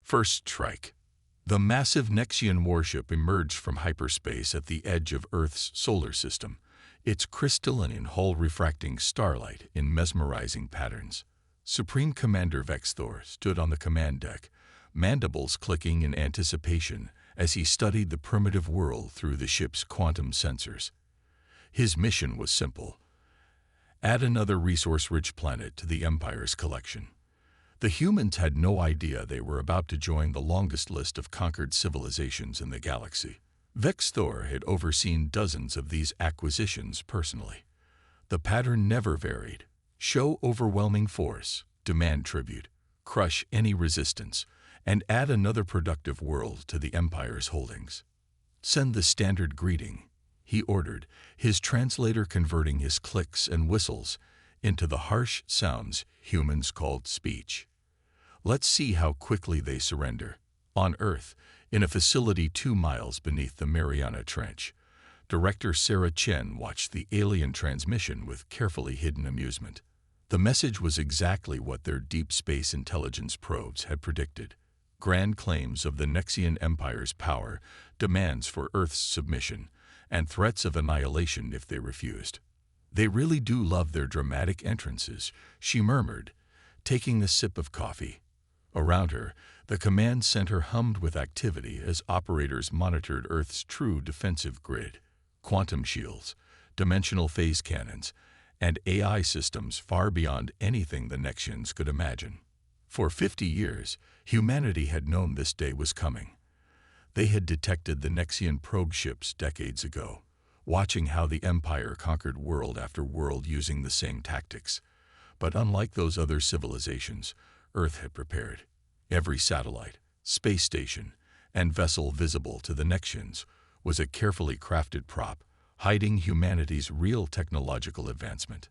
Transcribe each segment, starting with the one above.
First strike. The massive Nexian warship emerged from hyperspace at the edge of Earth's solar system, its crystalline hull refracting starlight in mesmerizing patterns. Supreme Commander Vex Thor stood on the command deck, mandibles clicking in anticipation as he studied the primitive world through the ship's quantum sensors. His mission was simple: add another resource-rich planet to the Empire's collection. The humans had no idea they were about to join the longest list of conquered civilizations in the galaxy. Vex Thor had overseen dozens of these acquisitions personally. The pattern never varied: show overwhelming force, demand tribute, crush any resistance, and add another productive world to the Empire's holdings. Send the standard greeting, he ordered, his translator converting his clicks and whistles into the harsh sounds humans called speech. Let's see how quickly they surrender. On Earth, in a facility 2 miles beneath the Mariana Trench, Director Sarah Chen watched the alien transmission with carefully hidden amusement. The message was exactly what their deep space intelligence probes had predicted: grand claims of the Nexian Empire's power, demands for Earth's submission, and threats of annihilation if they refused. "They really do love their dramatic entrances," she murmured, taking a sip of coffee. Around her, the command center hummed with activity as operators monitored Earth's true defensive grid: quantum shields, dimensional phase cannons, and AI systems far beyond anything the Nexians could imagine. For 50 years, humanity had known this day was coming. They had detected the Nexian probe ships decades ago, watching how the Empire conquered world after world using the same tactics. But unlike those other civilizations, Earth had prepared. Every satellite, space station, and vessel visible to the Nexians was a carefully crafted prop, hiding humanity's real technological advancement.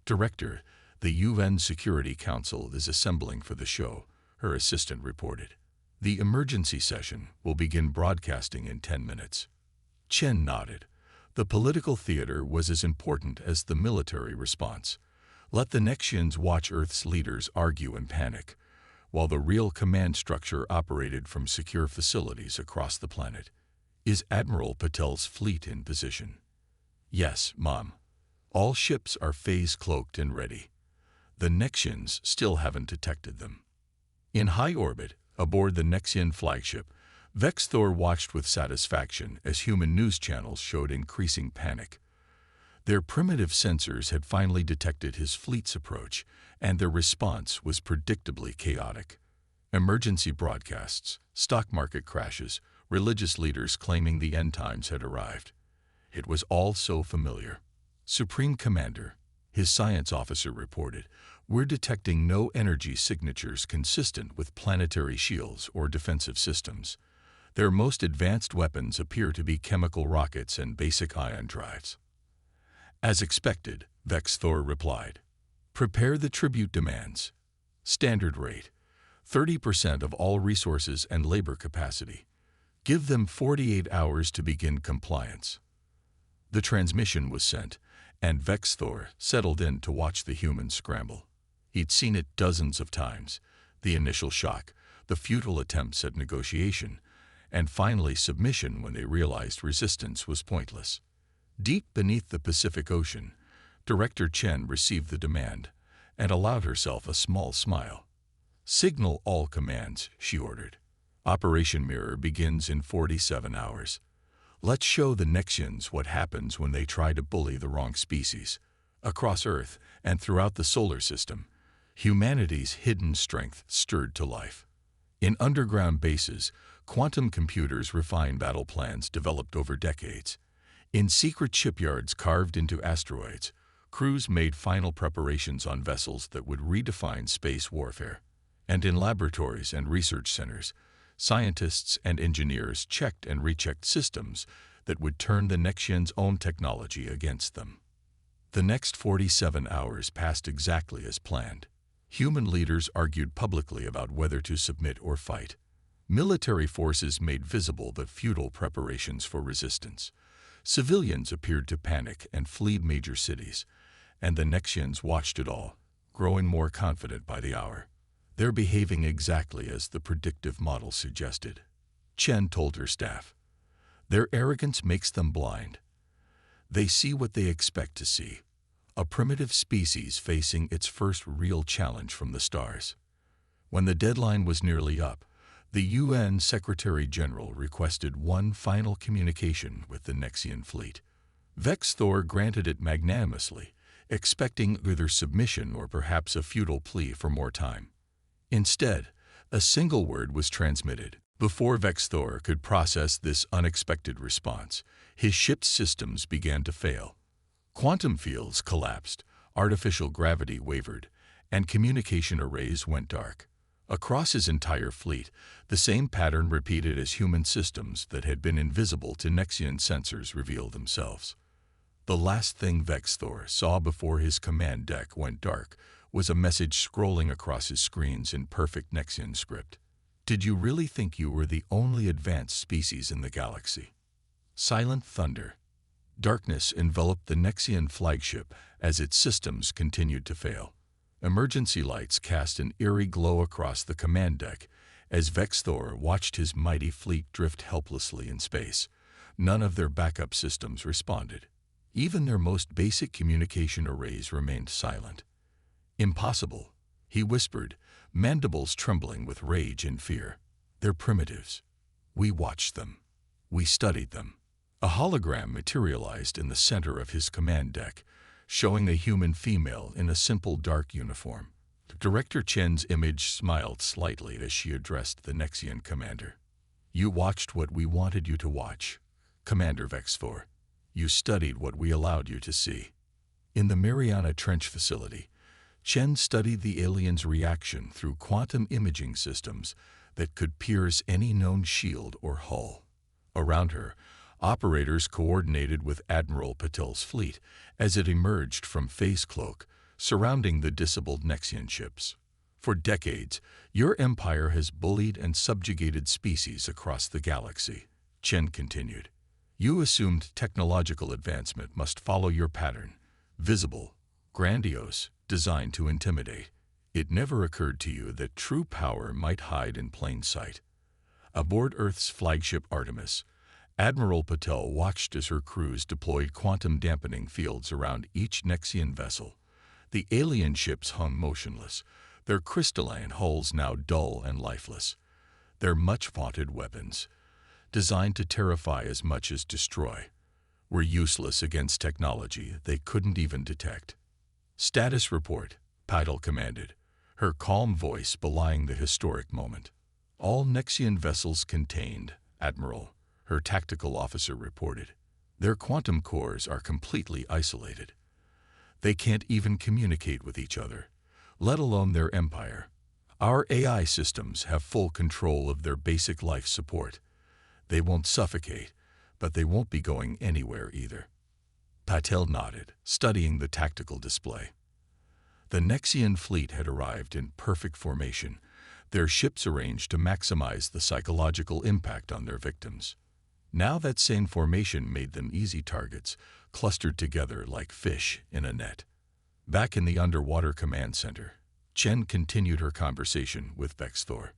"Director, the UN Security Council is assembling for the show," her assistant reported. "The emergency session will begin broadcasting in 10 minutes. Chen nodded. The political theater was as important as the military response. Let the Nexians watch Earth's leaders argue and panic, while the real command structure operated from secure facilities across the planet. "Is Admiral Patel's fleet in position?" "Yes, Mom. All ships are phase-cloaked and ready. The Nexians still haven't detected them." In high orbit, aboard the Nexian flagship, Vex Thor watched with satisfaction as human news channels showed increasing panic. Their primitive sensors had finally detected his fleet's approach, and their response was predictably chaotic. Emergency broadcasts, stock market crashes, religious leaders claiming the end times had arrived. It was all so familiar. "Supreme Commander," his science officer reported, "we're detecting no energy signatures consistent with planetary shields or defensive systems. Their most advanced weapons appear to be chemical rockets and basic ion drives." "As expected," Vex Thor replied. "Prepare the tribute demands. Standard rate: 30% of all resources and labor capacity. Give them 48 hours to begin compliance." The transmission was sent, and Vex Thor settled in to watch the humans scramble. He'd seen it dozens of times: the initial shock, the futile attempts at negotiation, and finally submission when they realized resistance was pointless. Deep beneath the Pacific Ocean, Director Chen received the demand and allowed herself a small smile. "Signal all commands," she ordered. "Operation Mirror begins in 47 hours. Let's show the Nexians what happens when they try to bully the wrong species." Across Earth and throughout the solar system, humanity's hidden strength stirred to life. In underground bases, quantum computers refined battle plans developed over decades. In secret shipyards carved into asteroids, crews made final preparations on vessels that would redefine space warfare. And in laboratories and research centers, scientists and engineers checked and rechecked systems that would turn the Nexians' own technology against them. The next 47 hours passed exactly as planned. Human leaders argued publicly about whether to submit or fight. Military forces made visible the futile preparations for resistance. Civilians appeared to panic and flee major cities, and the Nexians watched it all, growing more confident by the hour. They're behaving exactly as the predictive model suggested, Chen told her staff. Their arrogance makes them blind. They see what they expect to see, a primitive species facing its first real challenge from the stars. When the deadline was nearly up, the UN Secretary-General requested one final communication with the Nexian fleet. Vexthor granted it magnanimously, expecting either submission or perhaps a futile plea for more time. Instead, a single word was transmitted. Before Vexthor could process this unexpected response, his ship's systems began to fail. Quantum fields collapsed, artificial gravity wavered, and communication arrays went dark. Across his entire fleet, the same pattern repeated as human systems that had been invisible to Nexian sensors revealed themselves. The last thing Vexthor saw before his command deck went dark was a message scrolling across his screens in perfect Nexian script. Did you really think you were the only advanced species in the galaxy? Silent thunder. Darkness enveloped the Nexian flagship as its systems continued to fail. Emergency lights cast an eerie glow across the command deck as Vexthor watched his mighty fleet drift helplessly in space. None of their backup systems responded. Even their most basic communication arrays remained silent. Impossible, he whispered, mandibles trembling with rage and fear. They're primitives. We watched them. We studied them. A hologram materialized in the center of his command deck, showing a human female in a simple dark uniform. Director Chen's image smiled slightly as she addressed the Nexian commander. You watched what we wanted you to watch, Commander Vexthor. You studied what we allowed you to see. In the Mariana Trench facility, Chen studied the aliens' reaction through quantum imaging systems that could pierce any known shield or hull. Around her, operators coordinated with Admiral Patel's fleet as it emerged from Phase Cloak, surrounding the disabled Nexian ships. For decades, your empire has bullied and subjugated species across the galaxy, Chen continued. You assumed technological advancement must follow your pattern, visible, grandiose, designed to intimidate. It never occurred to you that true power might hide in plain sight. Aboard Earth's flagship Artemis, Admiral Patel watched as her crews deployed quantum dampening fields around each Nexian vessel. The alien ships hung motionless, their crystalline hulls now dull and lifeless. Their much-vaunted weapons, designed to terrify as much as destroy, were useless against technology they couldn't even detect. Status report, Patel commanded, her calm voice belying the historic moment. All Nexian vessels contained, Admiral, her tactical officer reported. Their quantum cores are completely isolated. They can't even communicate with each other, let alone their empire. Our AI systems have full control of their basic life support. They won't suffocate, but they won't be going anywhere either. Patel nodded, studying the tactical display. The Nexian fleet had arrived in perfect formation, their ships arranged to maximize the psychological impact on their victims. Now that same formation made them easy targets, clustered together like fish in a net. Back in the underwater command center, Chen continued her conversation with Vexthor.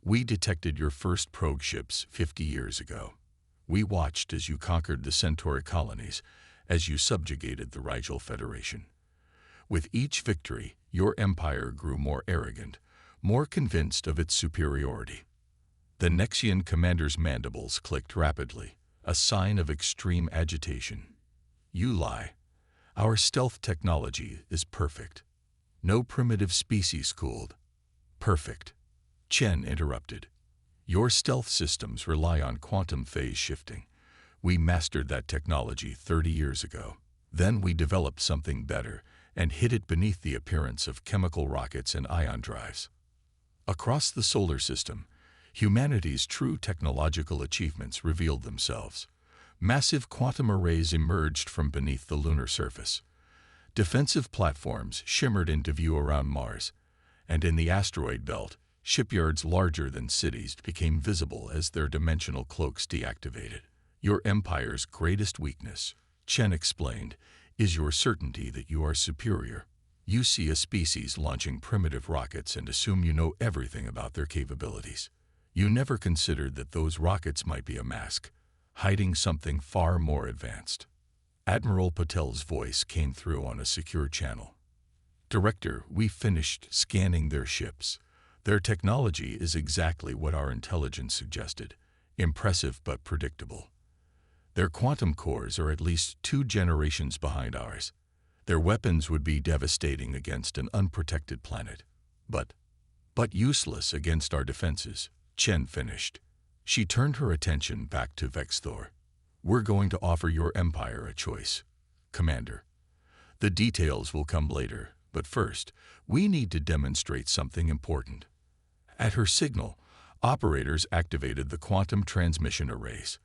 We detected your first probe ships 50 years ago. We watched as you conquered the Centauri colonies, as you subjugated the Rigel Federation. With each victory, your empire grew more arrogant, more convinced of its superiority. The Nexian commander's mandibles clicked rapidly, a sign of extreme agitation. You lie. Our stealth technology is perfect. No primitive species cooled. Perfect. Chen interrupted. Your stealth systems rely on quantum phase shifting. We mastered that technology 30 years ago. Then we developed something better and hid it beneath the appearance of chemical rockets and ion drives. Across the solar system, humanity's true technological achievements revealed themselves. Massive quantum arrays emerged from beneath the lunar surface. Defensive platforms shimmered into view around Mars, and in the asteroid belt, shipyards larger than cities became visible as their dimensional cloaks deactivated. Your empire's greatest weakness, Chen explained, is your certainty that you are superior. You see a species launching primitive rockets and assume you know everything about their capabilities. You never considered that those rockets might be a mask, hiding something far more advanced. Admiral Patel's voice came through on a secure channel. Director, we finished scanning their ships. Their technology is exactly what our intelligence suggested. Impressive but predictable. Their quantum cores are at least 2 generations behind ours. Their weapons would be devastating against an unprotected planet. But useless against our defenses, Chen finished. She turned her attention back to Vexthor. We're going to offer your empire a choice, Commander. The details will come later, but first, we need to demonstrate something important. At her signal, operators activated the quantum transmission arrays.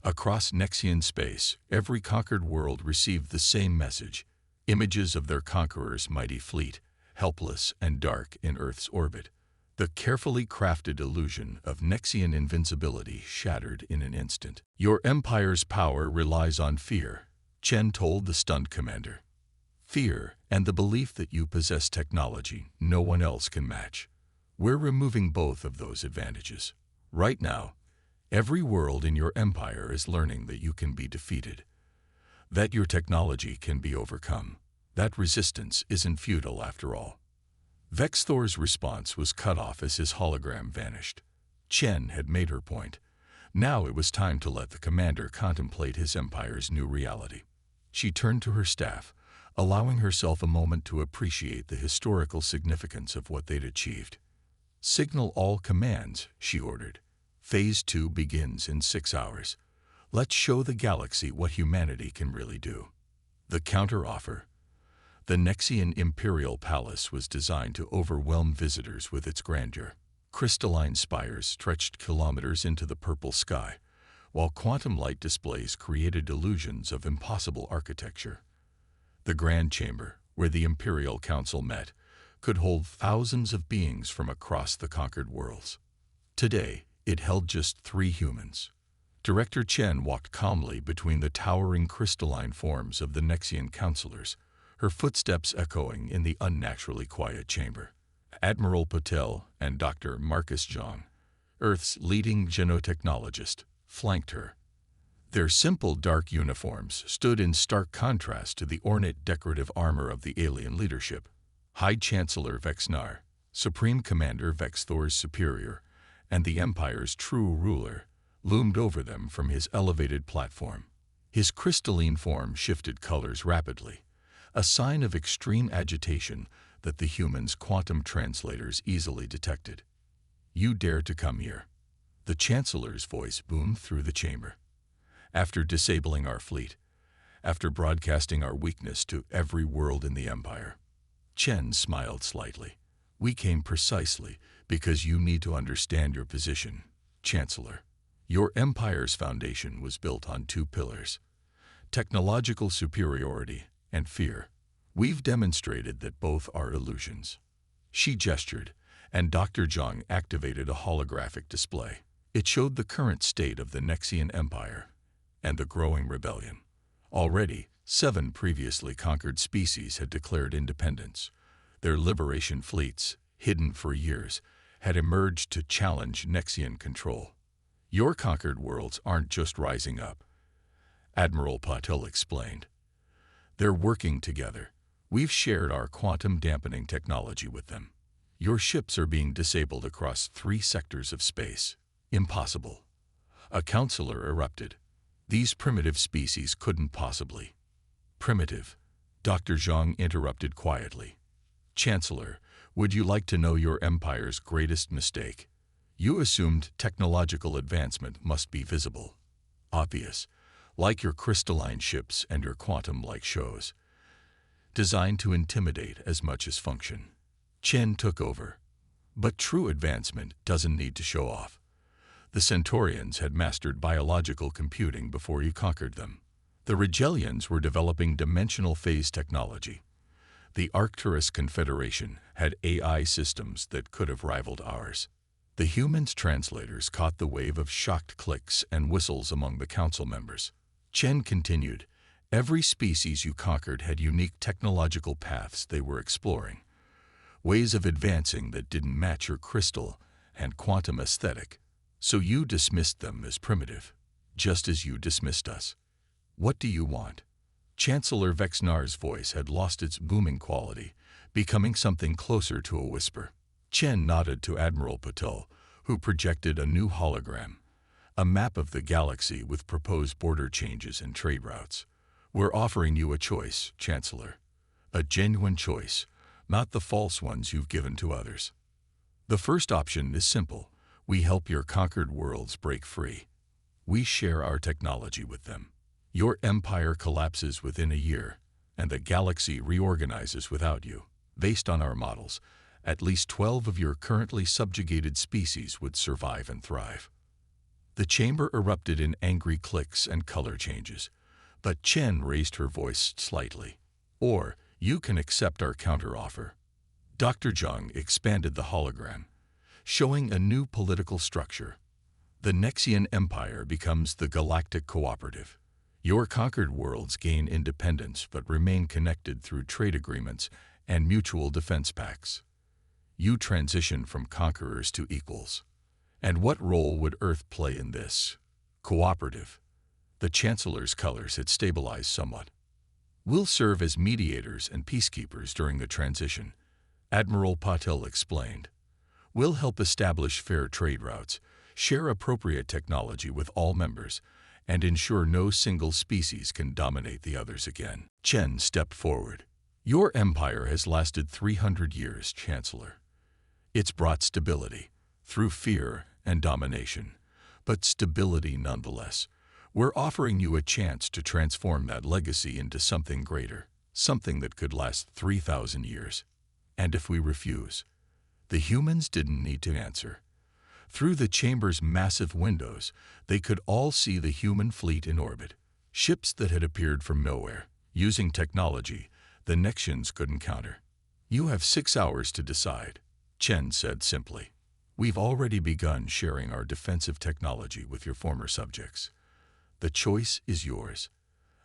Across Nexian space, every conquered world received the same message: images of their conqueror's mighty fleet, helpless and dark in Earth's orbit. The carefully crafted illusion of Nexian invincibility shattered in an instant. Your empire's power relies on fear, Chen told the stunned commander. Fear and the belief that you possess technology no one else can match. We're removing both of those advantages. Right now, every world in your empire is learning that you can be defeated, that your technology can be overcome, that resistance isn't futile after all. Vexthor's response was cut off as his hologram vanished. Chen had made her point. Now it was time to let the commander contemplate his empire's new reality. She turned to her staff, allowing herself a moment to appreciate the historical significance of what they'd achieved. Signal all commands, she ordered. Phase 2 begins in 6 hours. Let's show the galaxy what humanity can really do. The counter-offer. The Nexian Imperial Palace was designed to overwhelm visitors with its grandeur. Crystalline spires stretched kilometers into the purple sky, while quantum light displays created illusions of impossible architecture. The Grand Chamber, where the Imperial Council met, could hold thousands of beings from across the conquered worlds. Today, it held just 3 humans. Director Chen walked calmly between the towering crystalline forms of the Nexian counselors, her footsteps echoing in the unnaturally quiet chamber. Admiral Patel and Dr. Marcus Zhang, Earth's leading genotechnologist, flanked her. Their simple dark uniforms stood in stark contrast to the ornate decorative armor of the alien leadership. High Chancellor Vexnar, Supreme Commander Vexthor's superior, and the Empire's true ruler, loomed over them from his elevated platform. His crystalline form shifted colors rapidly, a sign of extreme agitation that the humans' quantum translators easily detected. You dare to come here? The Chancellor's voice boomed through the chamber. After disabling our fleet, after broadcasting our weakness to every world in the Empire. Chen smiled slightly. We came precisely because you need to understand your position, Chancellor. Your empire's foundation was built on 2 pillars: technological superiority and fear. We've demonstrated that both are illusions. She gestured, and Dr. Zhang activated a holographic display. It showed the current state of the Nexian Empire and the growing rebellion. Already, 7 previously conquered species had declared independence. Their liberation fleets, hidden for years, had emerged to challenge Nexian control. Your conquered worlds aren't just rising up, Admiral Patel explained. They're working together. We've shared our quantum dampening technology with them. Your ships are being disabled across 3 sectors of space. Impossible. A counselor erupted. These primitive species couldn't possibly. Primitive, Dr. Zhang interrupted quietly. Chancellor, would you like to know your empire's greatest mistake? You assumed technological advancement must be visible, obvious, like your crystalline ships and your quantum-like shows, designed to intimidate as much as function. Chen took over. But true advancement doesn't need to show off. The Centaurians had mastered biological computing before you conquered them. The Rigelians were developing dimensional phase technology. The Arcturus Confederation had AI systems that could have rivaled ours. The humans' translators caught the wave of shocked clicks and whistles among the council members. Chen continued, Every species you conquered had unique technological paths they were exploring, ways of advancing that didn't match your crystal and quantum aesthetic, so you dismissed them as primitive, just as you dismissed us. What do you want? Chancellor Vexnar's voice had lost its booming quality, becoming something closer to a whisper. Chen nodded to Admiral Patel, who projected a new hologram, a map of the galaxy with proposed border changes and trade routes. We're offering you a choice, Chancellor. A genuine choice, not the false ones you've given to others. The first option is simple. We help your conquered worlds break free. We share our technology with them. Your empire collapses within a year, and the galaxy reorganizes without you. Based on our models, at least 12 of your currently subjugated species would survive and thrive. The chamber erupted in angry clicks and color changes, but Chen raised her voice slightly. Or, you can accept our counteroffer. Dr. Zhang expanded the hologram, showing a new political structure. The Nexian Empire becomes the Galactic Cooperative. Your conquered worlds gain independence but remain connected through trade agreements and mutual defense pacts. You transition from conquerors to equals. And what role would Earth play in this? Cooperative. The Chancellor's colors had stabilized somewhat. We'll serve as mediators and peacekeepers during the transition, Admiral Patel explained. We'll help establish fair trade routes, share appropriate technology with all members, and ensure no single species can dominate the others again. Chen stepped forward. Your empire has lasted 300 years, Chancellor. It's brought stability, through fear and domination, but stability nonetheless. We're offering you a chance to transform that legacy into something greater, something that could last 3,000 years. And if we refuse? The humans didn't need to answer. Through the chamber's massive windows, they could all see the human fleet in orbit, ships that had appeared from nowhere, using technology the Nexians couldn't counter. You have 6 hours to decide, Chen said simply. We've already begun sharing our defensive technology with your former subjects. The choice is yours.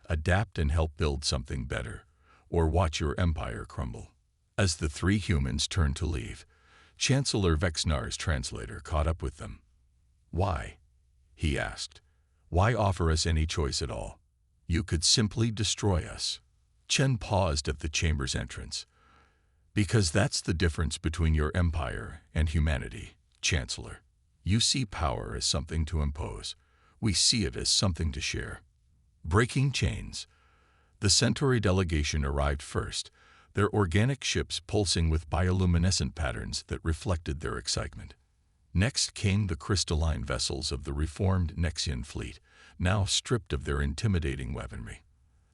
Adapt and help build something better, or watch your empire crumble. As the 3 humans turned to leave, Chancellor Vexnar's translator caught up with them. Why? He asked. Why offer us any choice at all? You could simply destroy us. Chen paused at the chamber's entrance. Because that's the difference between your empire and humanity, Chancellor. You see power as something to impose. We see it as something to share. Breaking chains. The Centauri delegation arrived first, their organic ships pulsing with bioluminescent patterns that reflected their excitement. Next came the crystalline vessels of the reformed Nexian fleet, now stripped of their intimidating weaponry.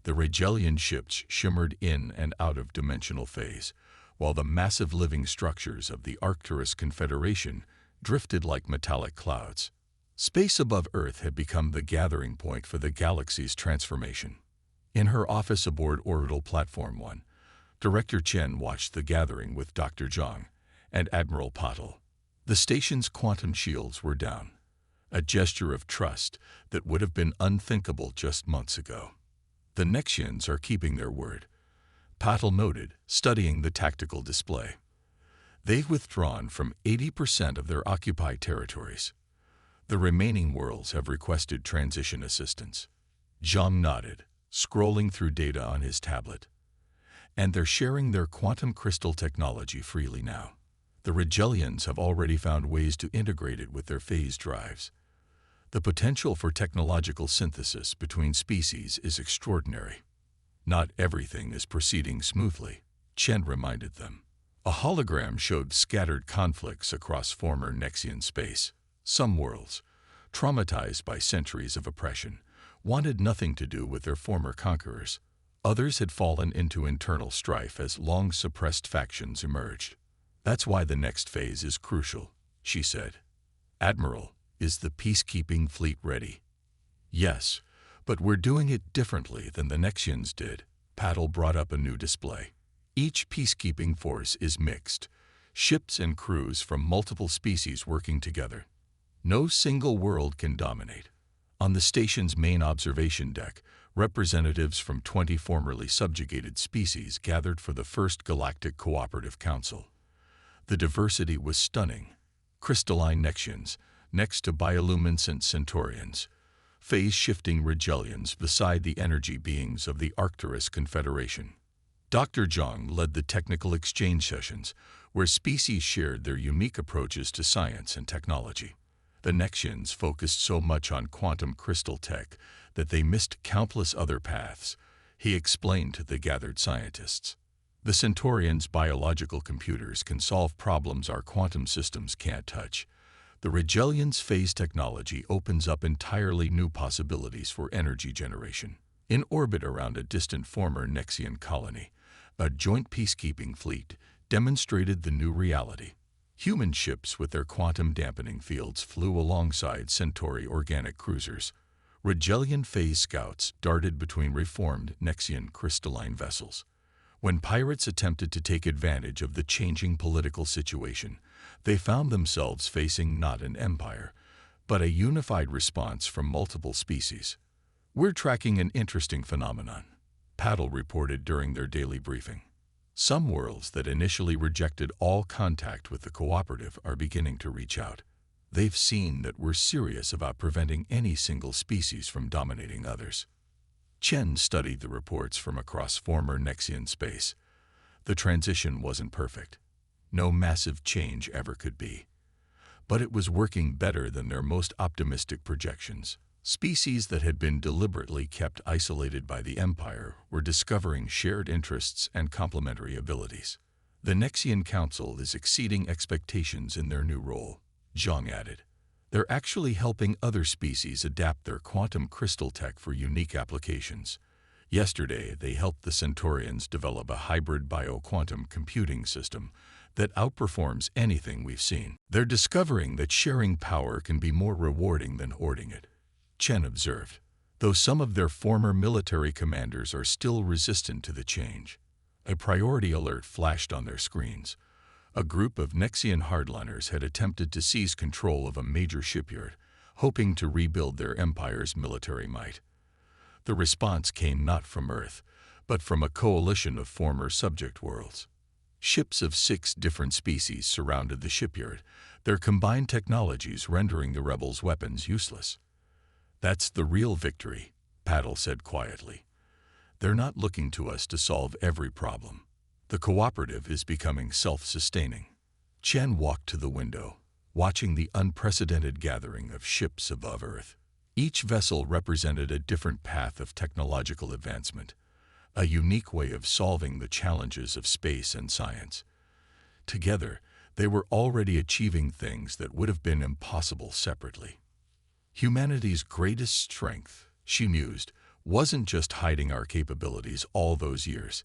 The Regelian ships shimmered in and out of dimensional phase, while the massive living structures of the Arcturus Confederation drifted like metallic clouds. Space above Earth had become the gathering point for the galaxy's transformation. In her office aboard Orbital Platform 1, Director Chen watched the gathering with Dr. Zhang and Admiral Patel. The station's quantum shields were down, a gesture of trust that would have been unthinkable just months ago. The Nexians are keeping their word, Patel noted, studying the tactical display. They've withdrawn from 80% of their occupied territories. The remaining worlds have requested transition assistance. Zhang nodded, scrolling through data on his tablet. And they're sharing their quantum crystal technology freely now. The Regelians have already found ways to integrate it with their phase drives. The potential for technological synthesis between species is extraordinary. Not everything is proceeding smoothly, Chen reminded them. A hologram showed scattered conflicts across former Nexian space. Some worlds, traumatized by centuries of oppression, wanted nothing to do with their former conquerors. Others had fallen into internal strife as long-suppressed factions emerged. That's why the next phase is crucial, she said. Admiral, is the peacekeeping fleet ready? Yes, but we're doing it differently than the Nexians did. Patel brought up a new display. Each peacekeeping force is mixed, ships and crews from multiple species working together. No single world can dominate. On the station's main observation deck, representatives from 20 formerly subjugated species gathered for the first Galactic Cooperative Council. The diversity was stunning. Crystalline Nexians next to bioluminescent Centaurians, phase-shifting Rigelians beside the energy beings of the Arcturus Confederation. Dr. Zhang led the technical exchange sessions, where species shared their unique approaches to science and technology. The Nexians focused so much on quantum crystal tech that they missed countless other paths, he explained to the gathered scientists. The Centaurians' biological computers can solve problems our quantum systems can't touch. The Rigelians' phase technology opens up entirely new possibilities for energy generation. In orbit around a distant former Nexian colony, a joint peacekeeping fleet demonstrated the new reality. Human ships with their quantum-dampening fields flew alongside Centauri organic cruisers. Rigelian phase scouts darted between reformed Nexian crystalline vessels. When pirates attempted to take advantage of the changing political situation, they found themselves facing not an empire, but a unified response from multiple species. "We're tracking an interesting phenomenon," Paddle reported during their daily briefing. "Some worlds that initially rejected all contact with the cooperative are beginning to reach out. They've seen that we're serious about preventing any single species from dominating others." Chen studied the reports from across former Nexian space. The transition wasn't perfect. No massive change ever could be. But it was working better than their most optimistic projections. Species that had been deliberately kept isolated by the Empire were discovering shared interests and complementary abilities. "The Nexian Council is exceeding expectations in their new role," Zhang added. "They're actually helping other species adapt their quantum crystal tech for unique applications. Yesterday, they helped the Centaurians develop a hybrid bio-quantum computing system that outperforms anything we've seen. They're discovering that sharing power can be more rewarding than hoarding it," Chen observed, though some of their former military commanders are still resistant to the change. A priority alert flashed on their screens. A group of Nexian hardliners had attempted to seize control of a major shipyard, hoping to rebuild their empire's military might. The response came not from Earth, but from a coalition of former subject worlds. Ships of 6 different species surrounded the shipyard, their combined technologies rendering the rebels' weapons useless. "That's the real victory," Paddle said quietly. "They're not looking to us to solve every problem. The cooperative is becoming self-sustaining." Chen walked to the window, watching the unprecedented gathering of ships above Earth. Each vessel represented a different path of technological advancement, a unique way of solving the challenges of space and science. Together, they were already achieving things that would have been impossible separately. "Humanity's greatest strength," she mused, "wasn't just hiding our capabilities all those years.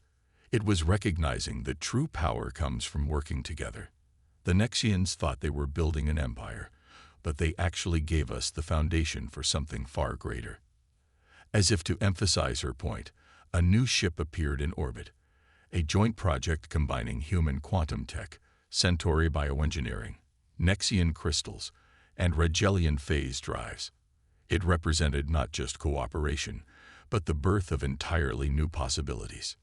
It was recognizing that true power comes from working together. The Nexians thought they were building an empire, but they actually gave us the foundation for something far greater." As if to emphasize her point, a new ship appeared in orbit, a joint project combining human quantum tech, Centauri bioengineering, Nexian crystals, and Rigelian phase drives. It represented not just cooperation, but the birth of entirely new possibilities.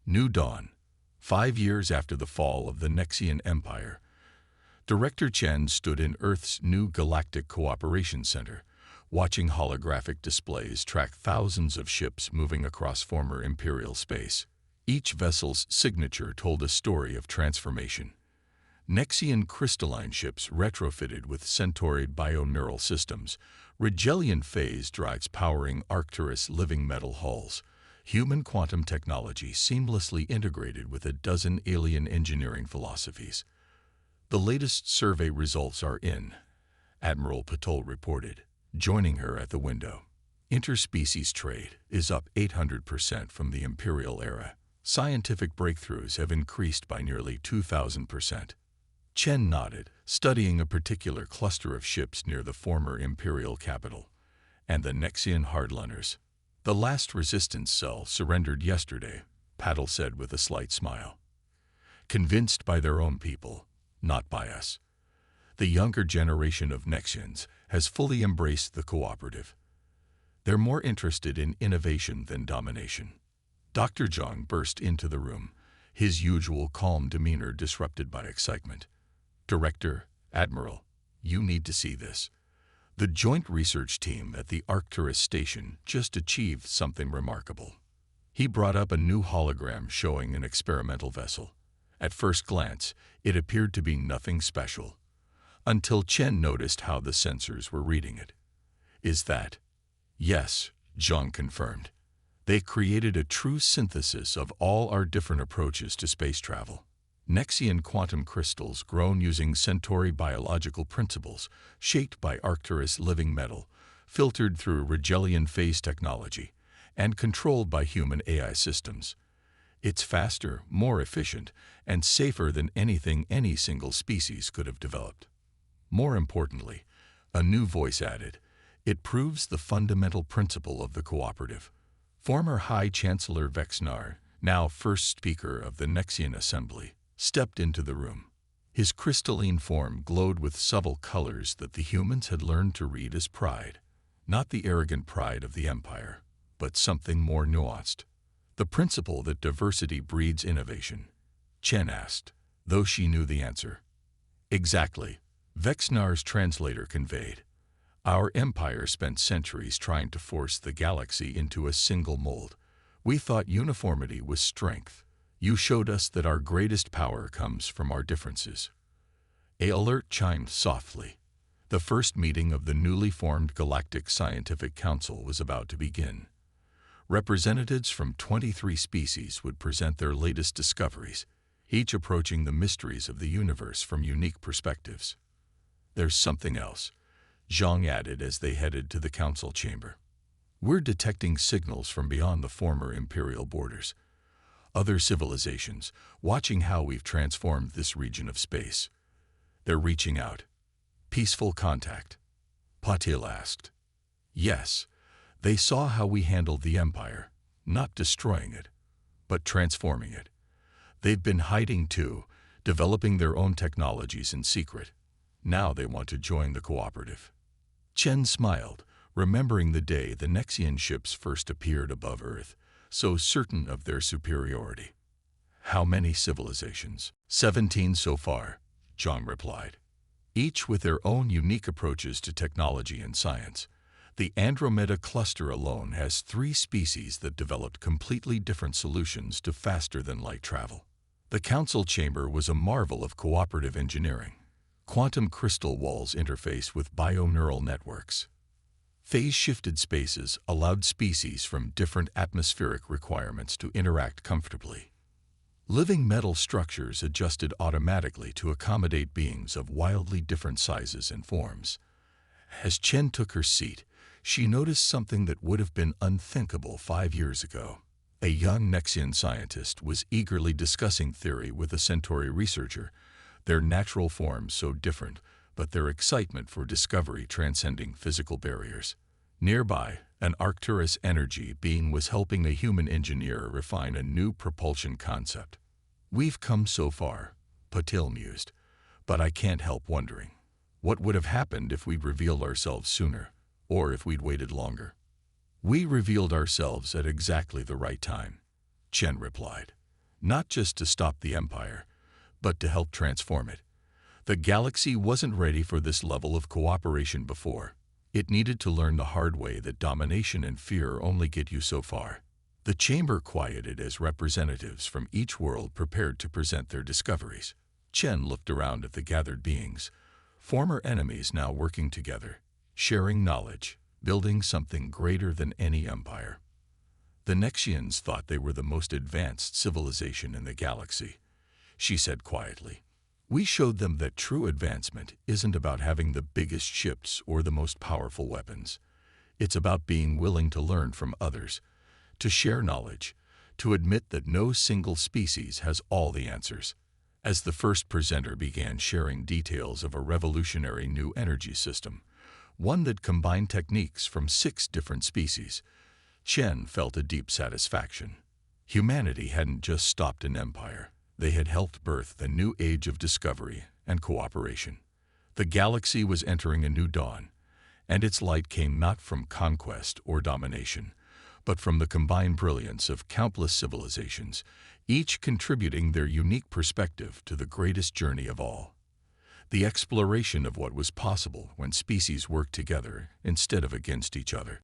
New Dawn, 5 years after the fall of the Nexian Empire. Director Chen stood in Earth's new Galactic Cooperation Center, watching holographic displays track thousands of ships moving across former Imperial space. Each vessel's signature told a story of transformation. Nexian crystalline ships retrofitted with Centauri bioneural systems, Rigelian phase drives powering Arcturus living metal hulls, human quantum technology seamlessly integrated with a dozen alien engineering philosophies. "The latest survey results are in," Admiral Patel reported, joining her at the window. "Interspecies trade is up 800% from the Imperial era. Scientific breakthroughs have increased by nearly 2,000%. Chen nodded, studying a particular cluster of ships near the former Imperial capital. "And the Nexian hardliners. The last resistance cell surrendered yesterday," Paddle said with a slight smile. "Convinced by their own people, not by us. The younger generation of Nexians has fully embraced the cooperative. They're more interested in innovation than domination. Dr. Zhang burst into the room, his usual calm demeanor disrupted by excitement. Director, Admiral, you need to see this. The joint research team at the Arcturus station just achieved something remarkable. He brought up a new hologram showing an experimental vessel. At first glance, it appeared to be nothing special, until Chen noticed how the sensors were reading it. Is that? Yes, Zhang confirmed. They created a true synthesis of all our different approaches to space travel. Nexian quantum crystals grown using Centauri biological principles, shaped by Arcturus living metal, filtered through Rigelian phase technology, and controlled by human AI systems. It's faster, more efficient, and safer than anything any single species could have developed. More importantly, a new voice added, it proves the fundamental principle of the cooperative. Former High Chancellor Vexnar, now first speaker of the Nexian Assembly, stepped into the room. His crystalline form glowed with subtle colors that the humans had learned to read as pride. Not the arrogant pride of the Empire, but something more nuanced. The principle that diversity breeds innovation. Chen asked, though she knew the answer. Exactly, Vexnar's translator conveyed. Our empire spent centuries trying to force the galaxy into a single mold. We thought uniformity was strength. You showed us that our greatest power comes from our differences. An alert chimed softly. The first meeting of the newly formed Galactic Scientific Council was about to begin. Representatives from 23 species would present their latest discoveries, each approaching the mysteries of the universe from unique perspectives. There's something else, Zhang added as they headed to the council chamber. We're detecting signals from beyond the former imperial borders. Other civilizations, watching how we've transformed this region of space. They're reaching out. Peaceful contact? Patil asked. Yes, they saw how we handled the empire, not destroying it, but transforming it. They've been hiding too, developing their own technologies in secret. Now they want to join the cooperative. Chen smiled, remembering the day the Nexian ships first appeared above Earth, so certain of their superiority. How many civilizations? 17 so far, Zhang replied. Each with their own unique approaches to technology and science. The Andromeda cluster alone has 3 species that developed completely different solutions to faster-than-light travel. The council chamber was a marvel of cooperative engineering. Quantum crystal walls interface with bioneural networks. Phase-shifted spaces allowed species from different atmospheric requirements to interact comfortably. Living metal structures adjusted automatically to accommodate beings of wildly different sizes and forms. As Chen took her seat, she noticed something that would have been unthinkable 5 years ago. A young Nexian scientist was eagerly discussing theory with a Centauri researcher, their natural forms so different, but their excitement for discovery transcending physical barriers. Nearby, an Arcturus energy being was helping a human engineer refine a new propulsion concept. We've come so far, Patil mused, but I can't help wondering, what would have happened if we'd revealed ourselves sooner, or if we'd waited longer? We revealed ourselves at exactly the right time, Chen replied, not just to stop the Empire, but to help transform it. The galaxy wasn't ready for this level of cooperation before. It needed to learn the hard way that domination and fear only get you so far. The chamber quieted as representatives from each world prepared to present their discoveries. Chen looked around at the gathered beings, former enemies now working together, sharing knowledge, building something greater than any empire. The Nexians thought they were the most advanced civilization in the galaxy, she said quietly. We showed them that true advancement isn't about having the biggest ships or the most powerful weapons. It's about being willing to learn from others, to share knowledge, to admit that no single species has all the answers. As the first presenter began sharing details of a revolutionary new energy system, one that combined techniques from 6 different species, Chen felt a deep satisfaction. Humanity hadn't just stopped an empire. They had helped birth the new age of discovery and cooperation. The galaxy was entering a new dawn, and its light came not from conquest or domination, but from the combined brilliance of countless civilizations, each contributing their unique perspective to the greatest journey of all: the exploration of what was possible when species worked together instead of against each other.